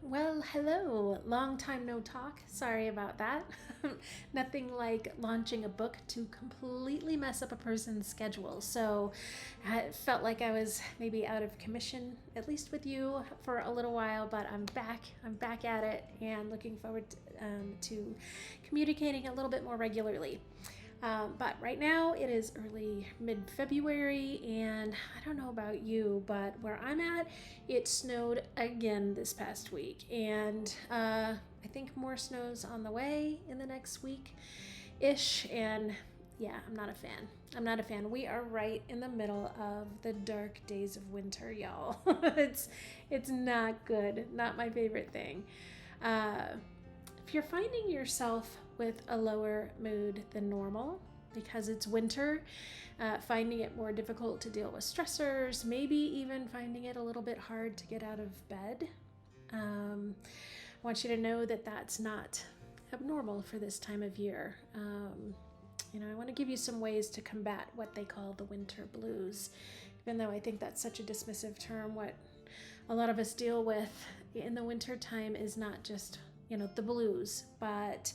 Well, hello. Long time no talk. Sorry about that. Nothing like launching a book to completely mess up a person's schedule. So I felt like I was maybe out of commission, at least with you, for a little while, but I'm back. I'm back at it and looking forward to communicating a little bit more regularly. But right now it is early mid-February, and I don't know about you, but where I'm at, it snowed again this past week, and I think more snow's on the way in the next week-ish, and yeah, I'm not a fan. I'm not a fan. We are right in the middle of the dark days of winter, y'all. It's not good. Not my favorite thing. If you're finding yourself with a lower mood than normal because it's winter, finding it more difficult to deal with stressors, maybe even finding it a little bit hard to get out of bed, I want you to know that that's not abnormal for this time of year. I want to give you some ways to combat what they call the winter blues, even though I think that's such a dismissive term. What a lot of us deal with in the winter time is not just the blues, but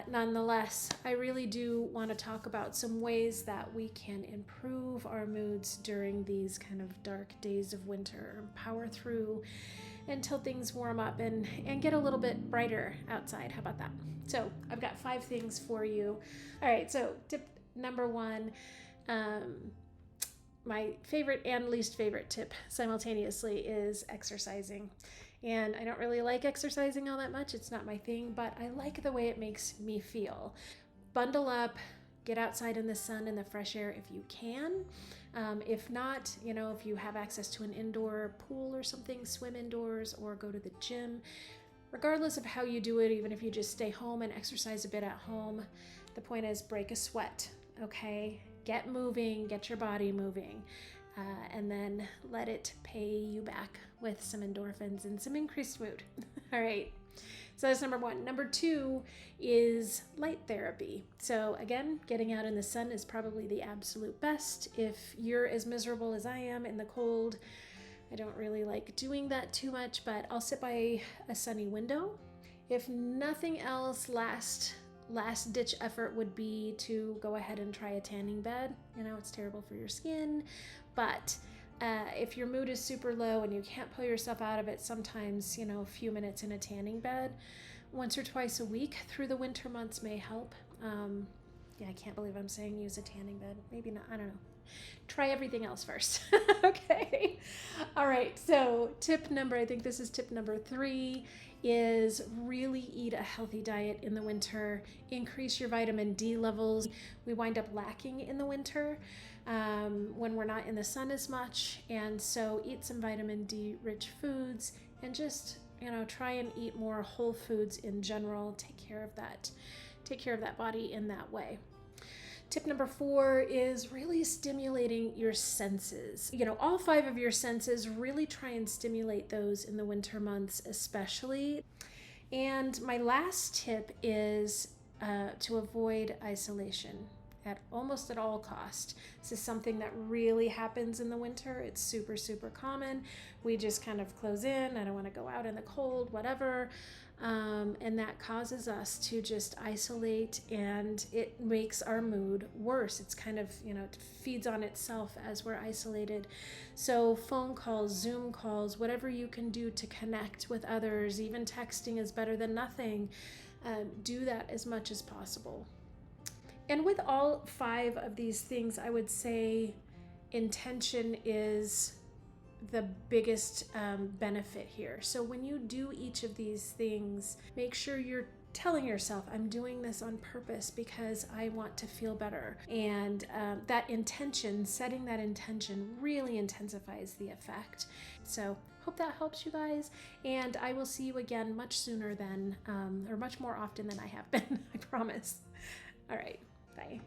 nonetheless, I really do want to talk about some ways that we can improve our moods during these kind of dark days of winter, power through until things warm up and get a little bit brighter outside. How about that? So I've got 5 things for you. All right, so tip number 1, my favorite and least favorite tip simultaneously is exercising. And I don't really like exercising all that much. It's not my thing, but I like the way it makes me feel. Bundle up, get outside in the sun and the fresh air if you can. If not, if you have access to an indoor pool or something, swim indoors or go to the gym. Regardless of how you do it, even if you just stay home and exercise a bit at home, the point is break a sweat, okay? Get moving, get your body moving. And then let it pay you back with some endorphins and some increased mood. All right, so that's number 1. Number 2 is light therapy. So again, getting out in the sun is probably the absolute best. If you're as miserable as I am in the cold, I don't really like doing that too much, but I'll sit by a sunny window. If nothing else, last ditch effort would be to go ahead and try a tanning bed. It's terrible for your skin, but if your mood is super low and you can't pull yourself out of it, sometimes a few minutes in a tanning bed once or twice a week through the winter months may help. I can't believe I'm saying use a tanning bed. Maybe not, I don't know. Try everything else first. Okay. All right. So I think this is tip number 3, is really eat a healthy diet in the winter. Increase your vitamin D levels. We wind up lacking in the winter when we're not in the sun as much. And so eat some vitamin D rich foods and just, try and eat more whole foods in general. Take care of that body in that way. Tip number 4 is really stimulating your senses. All 5 of your senses, really try and stimulate those in the winter months especially. And my last tip is to avoid isolation at almost at all cost. This is something that really happens in the winter. It's super, super common. We just kind of close in. I don't want to go out in the cold, whatever. And that causes us to just isolate, and it makes our mood worse. It's kind of, it feeds on itself as we're isolated. So phone calls, Zoom calls, whatever you can do to connect with others, even texting is better than nothing. Do that as much as possible. And with all 5 of these things, I would say intention is the biggest benefit here. So when you do each of these things, make sure you're telling yourself, I'm doing this on purpose because I want to feel better. And that intention, setting that intention, really intensifies the effect. So hope that helps you guys. And I will see you again much sooner than, or much more often than I have been, I promise. All right, bye.